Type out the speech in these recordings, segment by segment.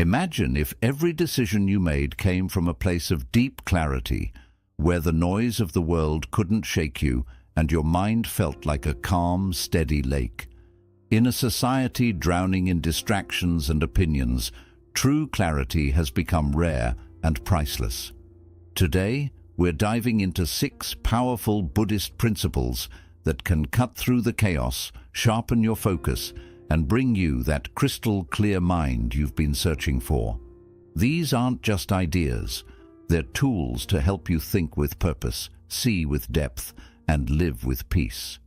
Imagine if every decision you made came from a place of deep clarity, where the noise of the world couldn't shake you and your mind felt like a calm, steady lake. In a society drowning in distractions and opinions, true clarity has become rare and priceless. Today, we're diving into 6 powerful Buddhist principles that can cut through the chaos, sharpen your focus, and bring you that crystal clear mind you've been searching for. These aren't just ideas, they're tools to help you think with purpose, see with depth, and live with peace.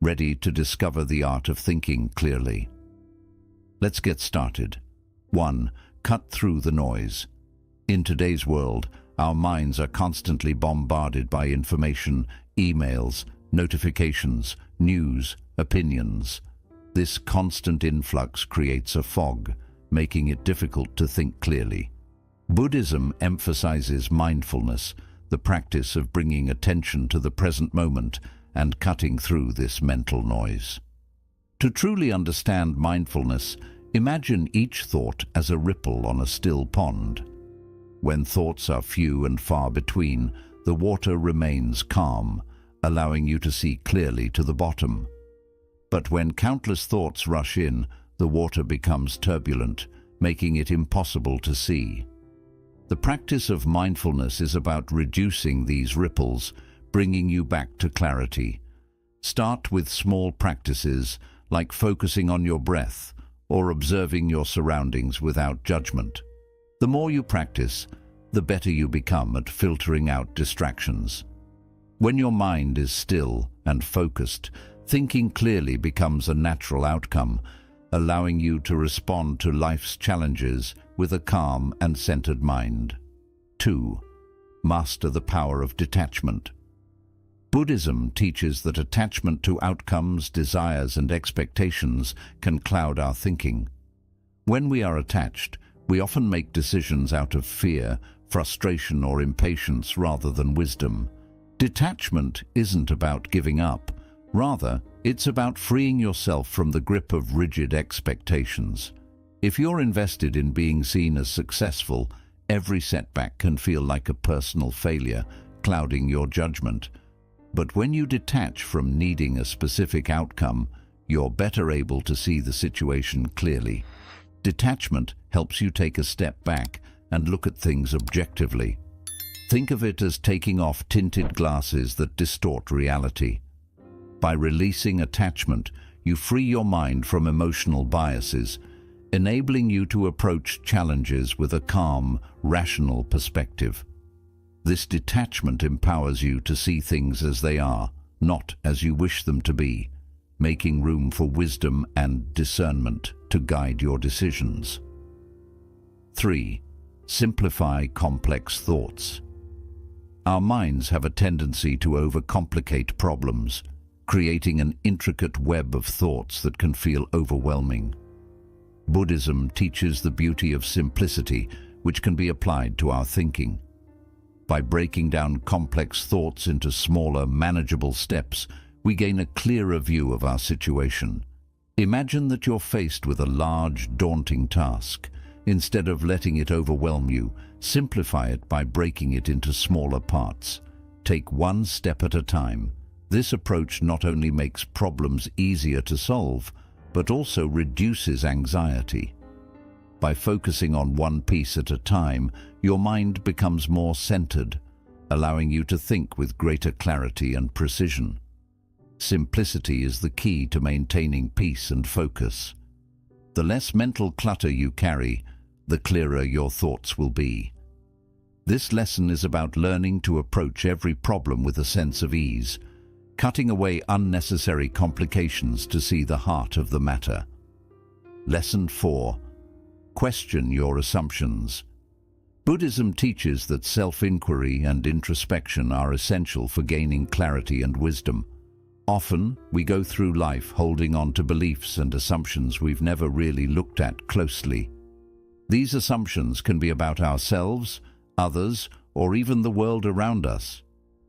Ready to discover the art of thinking clearly? Let's get started. 1. Cut through the noise. In today's world, our minds are constantly bombarded by information, emails, notifications, news, opinions. This constant influx creates a fog, making it difficult to think clearly. Buddhism emphasizes mindfulness, the practice of bringing attention to the present moment and cutting through this mental noise. To truly understand mindfulness, imagine each thought as a ripple on a still pond. When thoughts are few and far between, the water remains calm, allowing you to see clearly to the bottom. But when countless thoughts rush in, the water becomes turbulent, making it impossible to see. The practice of mindfulness is about reducing these ripples, bringing you back to clarity. Start with small practices like focusing on your breath or observing your surroundings without judgment. The more you practice, the better you become at filtering out distractions. When your mind is still and focused, thinking clearly becomes a natural outcome, allowing you to respond to life's challenges with a calm and centered mind. 2. Master the power of detachment. Buddhism teaches that attachment to outcomes, desires, and expectations can cloud our thinking. When we are attached, we often make decisions out of fear, frustration, or impatience rather than wisdom. Detachment isn't about giving up. Rather, it's about freeing yourself from the grip of rigid expectations. If you're invested in being seen as successful, every setback can feel like a personal failure, clouding your judgment. But when you detach from needing a specific outcome, you're better able to see the situation clearly. Detachment helps you take a step back and look at things objectively. Think of it as taking off tinted glasses that distort reality. By releasing attachment, you free your mind from emotional biases, enabling you to approach challenges with a calm, rational perspective. This detachment empowers you to see things as they are, not as you wish them to be, making room for wisdom and discernment to guide your decisions. 3. Simplify complex thoughts. Our minds have a tendency to overcomplicate problems, creating an intricate web of thoughts that can feel overwhelming. Buddhism teaches the beauty of simplicity, which can be applied to our thinking. By breaking down complex thoughts into smaller, manageable steps, we gain a clearer view of our situation. Imagine that you're faced with a large, daunting task. Instead of letting it overwhelm you, simplify it by breaking it into smaller parts. Take one step at a time. This approach not only makes problems easier to solve, but also reduces anxiety. By focusing on one piece at a time, your mind becomes more centered, allowing you to think with greater clarity and precision. Simplicity is the key to maintaining peace and focus. The less mental clutter you carry, the clearer your thoughts will be. This lesson is about learning to approach every problem with a sense of ease, cutting away unnecessary complications to see the heart of the matter. Lesson 4. Question your assumptions. Buddhism teaches that self-inquiry and introspection are essential for gaining clarity and wisdom. Often, we go through life holding on to beliefs and assumptions we've never really looked at closely. These assumptions can be about ourselves, others, or even the world around us.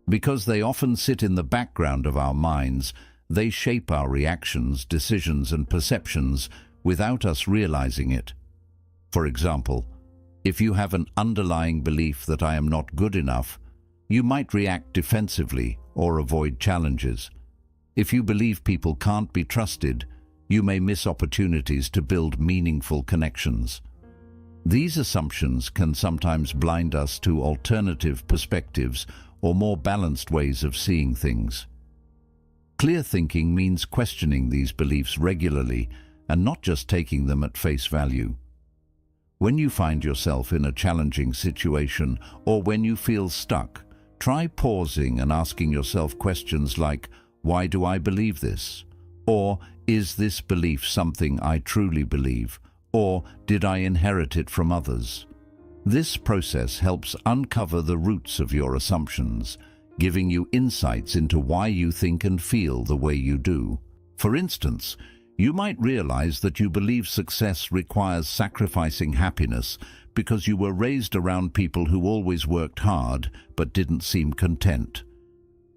Because they often sit in the background of our minds, they shape our reactions, decisions, and perceptions without us realizing it. For example, if you have an underlying belief that I am not good enough, you might react defensively or avoid challenges. If you believe people can't be trusted, you may miss opportunities to build meaningful connections. These assumptions can sometimes blind us to alternative perspectives or more balanced ways of seeing things. Clear thinking means questioning these beliefs regularly and not just taking them at face value. When you find yourself in a challenging situation or when you feel stuck, try pausing and asking yourself questions like, "Why do I believe this?" Or, "Is this belief something I truly believe?" Or, "Did I inherit it from others?" This process helps uncover the roots of your assumptions, giving you insights into why you think and feel the way you do. For instance, you might realize that you believe success requires sacrificing happiness because you were raised around people who always worked hard but didn't seem content.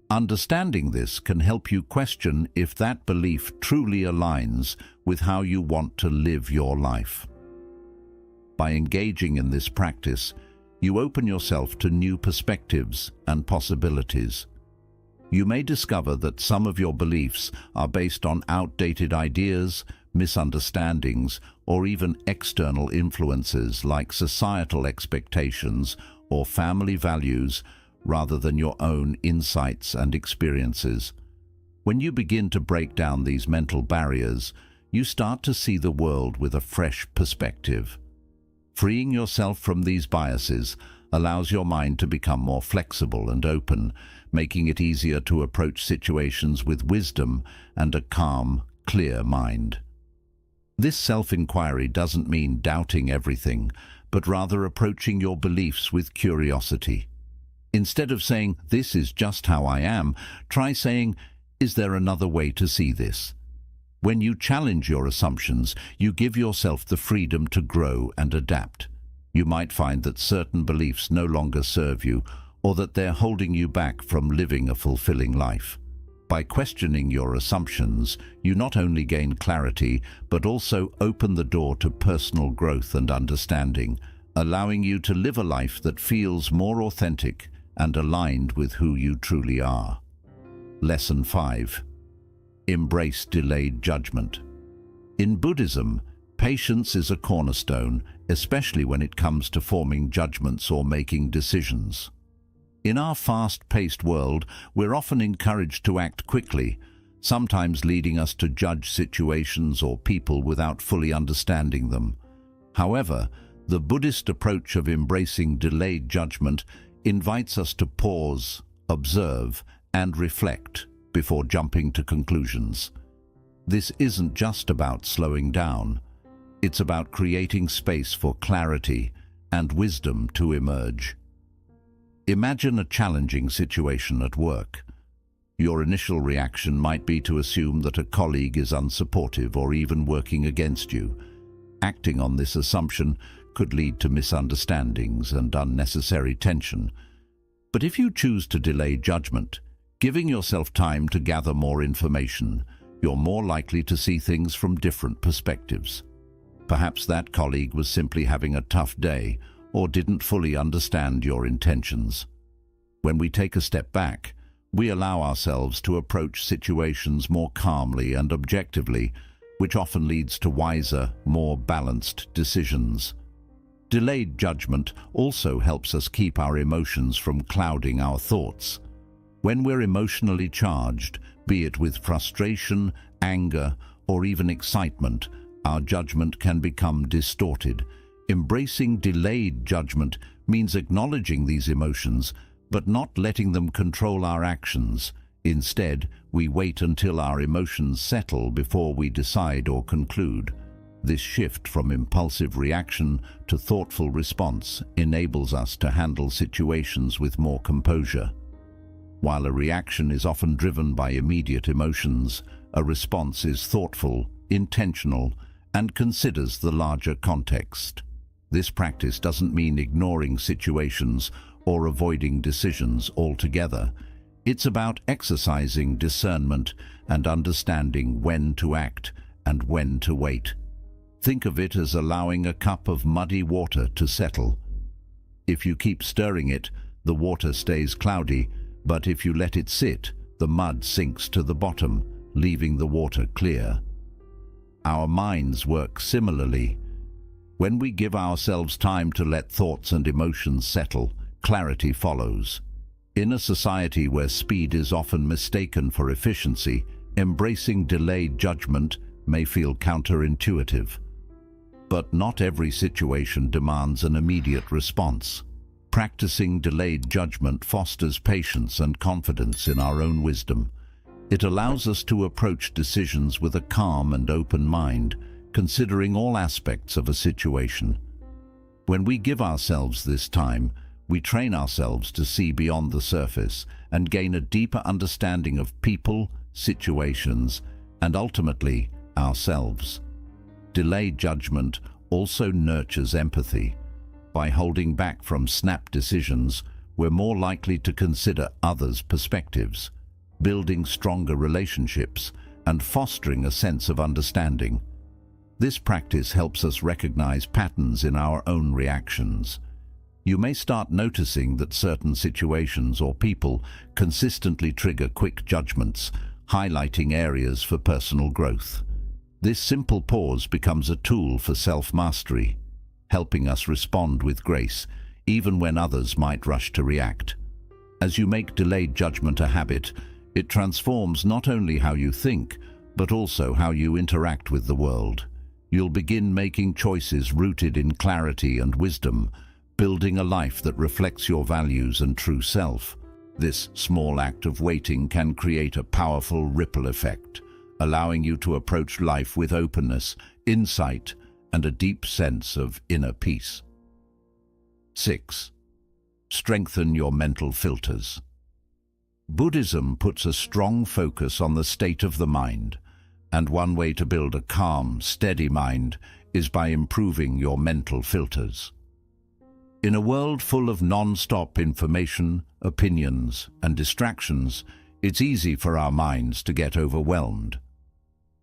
Understanding this can help you question if that belief truly aligns with how you want to live your life. By engaging in this practice, you open yourself to new perspectives and possibilities. You may discover that some of your beliefs are based on outdated ideas, misunderstandings, or even external influences like societal expectations or family values, rather than your own insights and experiences. When you begin to break down these mental barriers, you start to see the world with a fresh perspective. Freeing yourself from these biases allows your mind to become more flexible and open, making it easier to approach situations with wisdom and a calm, clear mind. This self-inquiry doesn't mean doubting everything, but rather approaching your beliefs with curiosity. Instead of saying, "This is just how I am," try saying, "Is there another way to see this?" When you challenge your assumptions, you give yourself the freedom to grow and adapt. You might find that certain beliefs no longer serve you, or that they're holding you back from living a fulfilling life. By questioning your assumptions, you not only gain clarity, but also open the door to personal growth and understanding, allowing you to live a life that feels more authentic and aligned with who you truly are. Lesson 5. Embrace delayed judgment. In Buddhism, patience is a cornerstone, especially when it comes to forming judgments or making decisions. In our fast-paced world, we're often encouraged to act quickly, sometimes leading us to judge situations or people without fully understanding them. However, the Buddhist approach of embracing delayed judgment invites us to pause, observe, and reflect before jumping to conclusions. This isn't just about slowing down. It's about creating space for clarity and wisdom to emerge. Imagine a challenging situation at work. Your initial reaction might be to assume that a colleague is unsupportive or even working against you. Acting on this assumption could lead to misunderstandings and unnecessary tension. But if you choose to delay judgment, giving yourself time to gather more information, you're more likely to see things from different perspectives. Perhaps that colleague was simply having a tough day or didn't fully understand your intentions. When we take a step back, we allow ourselves to approach situations more calmly and objectively, which often leads to wiser, more balanced decisions. Delayed judgment also helps us keep our emotions from clouding our thoughts. When we're emotionally charged, be it with frustration, anger, or even excitement, our judgment can become distorted. Embracing delayed judgment means acknowledging these emotions, but not letting them control our actions. Instead, we wait until our emotions settle before we decide or conclude. This shift from impulsive reaction to thoughtful response enables us to handle situations with more composure. While a reaction is often driven by immediate emotions, a response is thoughtful, intentional, and considers the larger context. This practice doesn't mean ignoring situations or avoiding decisions altogether. It's about exercising discernment and understanding when to act and when to wait. Think of it as allowing a cup of muddy water to settle. If you keep stirring it, the water stays cloudy, but if you let it sit, the mud sinks to the bottom, leaving the water clear. Our minds work similarly. When we give ourselves time to let thoughts and emotions settle, clarity follows. In a society where speed is often mistaken for efficiency, embracing delayed judgment may feel counterintuitive. But not every situation demands an immediate response. Practicing delayed judgment fosters patience and confidence in our own wisdom. It allows us to approach decisions with a calm and open mind, considering all aspects of a situation. When we give ourselves this time, we train ourselves to see beyond the surface and gain a deeper understanding of people, situations, and ultimately, ourselves. Delayed judgment also nurtures empathy. By holding back from snap decisions, we're more likely to consider others' perspectives, building stronger relationships and fostering a sense of understanding. This practice helps us recognize patterns in our own reactions. You may start noticing that certain situations or people consistently trigger quick judgments, highlighting areas for personal growth. This simple pause becomes a tool for self-mastery, helping us respond with grace, even when others might rush to react. As you make delayed judgment a habit, it transforms not only how you think, but also how you interact with the world. You'll begin making choices rooted in clarity and wisdom, building a life that reflects your values and true self. This small act of waiting can create a powerful ripple effect, allowing you to approach life with openness, insight, and a deep sense of inner peace. 6. Strengthen your mental filters. Buddhism puts a strong focus on the state of the mind, and one way to build a calm, steady mind is by improving your mental filters. In a world full of non-stop information, opinions, and distractions, it's easy for our minds to get overwhelmed.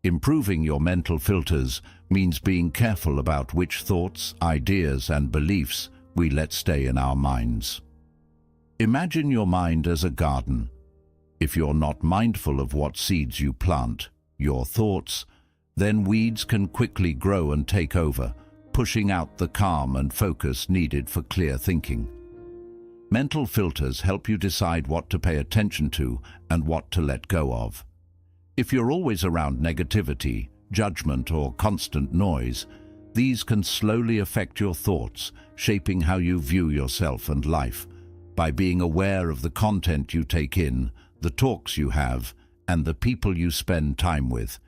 Improving your mental filters means being careful about which thoughts, ideas, and beliefs we let stay in our minds. Imagine your mind as a garden. If you're not mindful of what seeds you plant, your thoughts, then weeds can quickly grow and take over, pushing out the calm and focus needed for clear thinking. Mental filters help you decide what to pay attention to and what to let go of. If you're always around negativity, judgment, or constant noise, these can slowly affect your thoughts, shaping how you view yourself and life. By being aware of the content you take in, the talks you have, and the people you spend time with,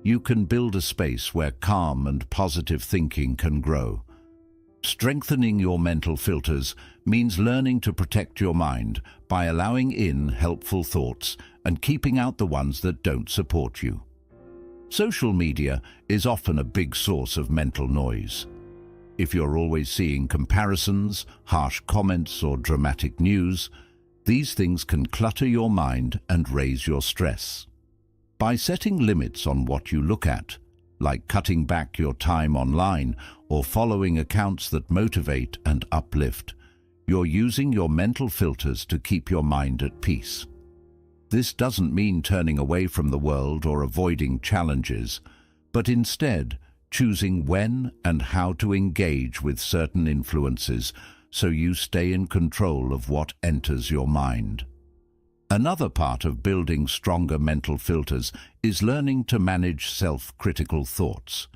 you can build a space where calm and positive thinking can grow. Strengthening your mental filters means learning to protect your mind by allowing in helpful thoughts and keeping out the ones that don't support you. Social media is often a big source of mental noise. If you're always seeing comparisons, harsh comments, or dramatic news, these things can clutter your mind and raise your stress. By setting limits on what you look at, like cutting back your time online or following accounts that motivate and uplift, you're using your mental filters to keep your mind at peace. This doesn't mean turning away from the world or avoiding challenges, but instead choosing when and how to engage with certain influences so you stay in control of what enters your mind. Another part of building stronger mental filters is learning to manage self-critical thoughts.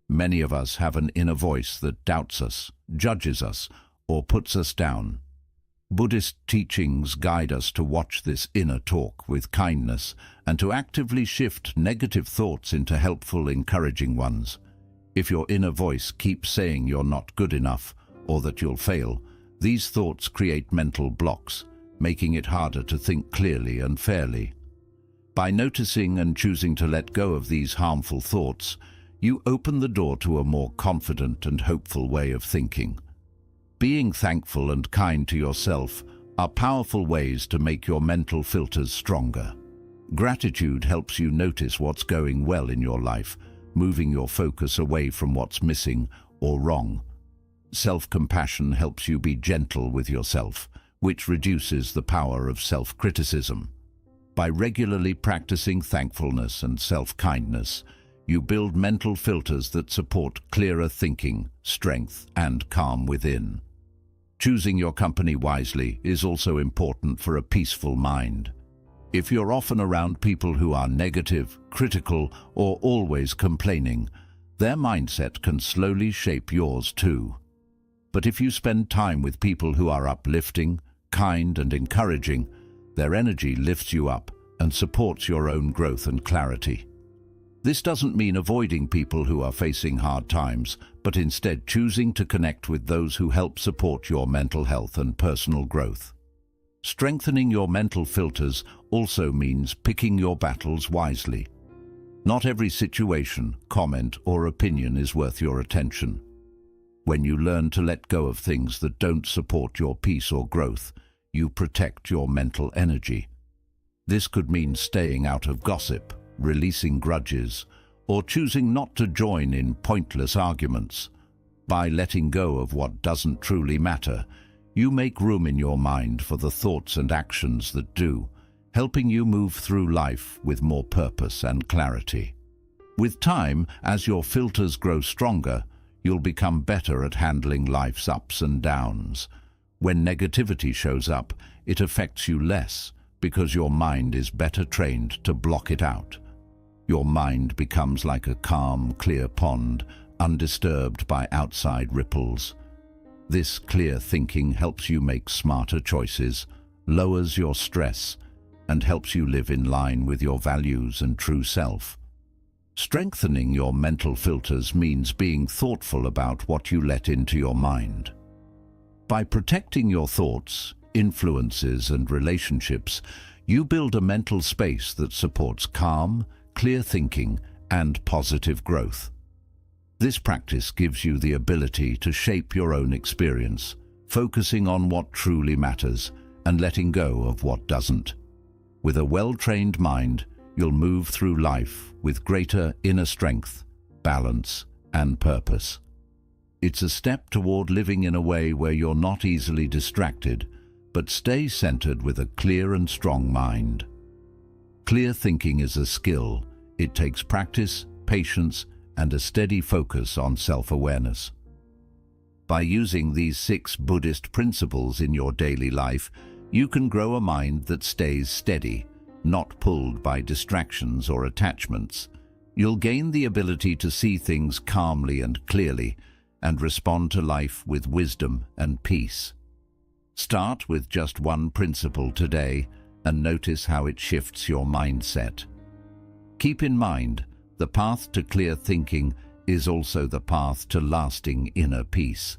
Many of us have an inner voice that doubts us, judges us, or puts us down. Buddhist teachings guide us to watch this inner talk with kindness and to actively shift negative thoughts into helpful, encouraging ones. If your inner voice keeps saying you're not good enough or that you'll fail, these thoughts create mental blocks, making it harder to think clearly and fairly. By noticing and choosing to let go of these harmful thoughts, you open the door to a more confident and hopeful way of thinking. Being thankful and kind to yourself are powerful ways to make your mental filters stronger. Gratitude helps you notice what's going well in your life, moving your focus away from what's missing or wrong. Self-compassion helps you be gentle with yourself, which reduces the power of self-criticism. By regularly practicing thankfulness and self-kindness, you build mental filters that support clearer thinking, strength, and calm within. Choosing your company wisely is also important for a peaceful mind. If you're often around people who are negative, critical, or always complaining, their mindset can slowly shape yours too. But if you spend time with people who are uplifting, kind, and encouraging, their energy lifts you up and supports your own growth and clarity. This doesn't mean avoiding people who are facing hard times, but instead choosing to connect with those who help support your mental health and personal growth. Strengthening your mental filters also means picking your battles wisely. Not every situation, comment, or opinion is worth your attention. When you learn to let go of things that don't support your peace or growth, you protect your mental energy. This could mean staying out of gossip, releasing grudges, or choosing not to join in pointless arguments. By letting go of what doesn't truly matter, you make room in your mind for the thoughts and actions that do, helping you move through life with more purpose and clarity. With time, as your filters grow stronger, you'll become better at handling life's ups and downs. When negativity shows up, it affects you less because your mind is better trained to block it out. Your mind becomes like a calm, clear pond, undisturbed by outside ripples. This clear thinking helps you make smarter choices, lowers your stress, and helps you live in line with your values and true self. Strengthening your mental filters means being thoughtful about what you let into your mind. By protecting your thoughts, influences, and relationships, you build a mental space that supports calm, clear thinking, and positive growth. This practice gives you the ability to shape your own experience, focusing on what truly matters and letting go of what doesn't. With a well-trained mind, you'll move through life with greater inner strength, balance, and purpose. It's a step toward living in a way where you're not easily distracted, but stay centered with a clear and strong mind. Clear thinking is a skill. It takes practice, patience, and a steady focus on self-awareness. By using these 6 Buddhist principles in your daily life, you can grow a mind that stays steady, not pulled by distractions or attachments. You'll gain the ability to see things calmly and clearly, and respond to life with wisdom and peace. Start with just one principle today and notice how it shifts your mindset. Keep in mind, the path to clear thinking is also the path to lasting inner peace.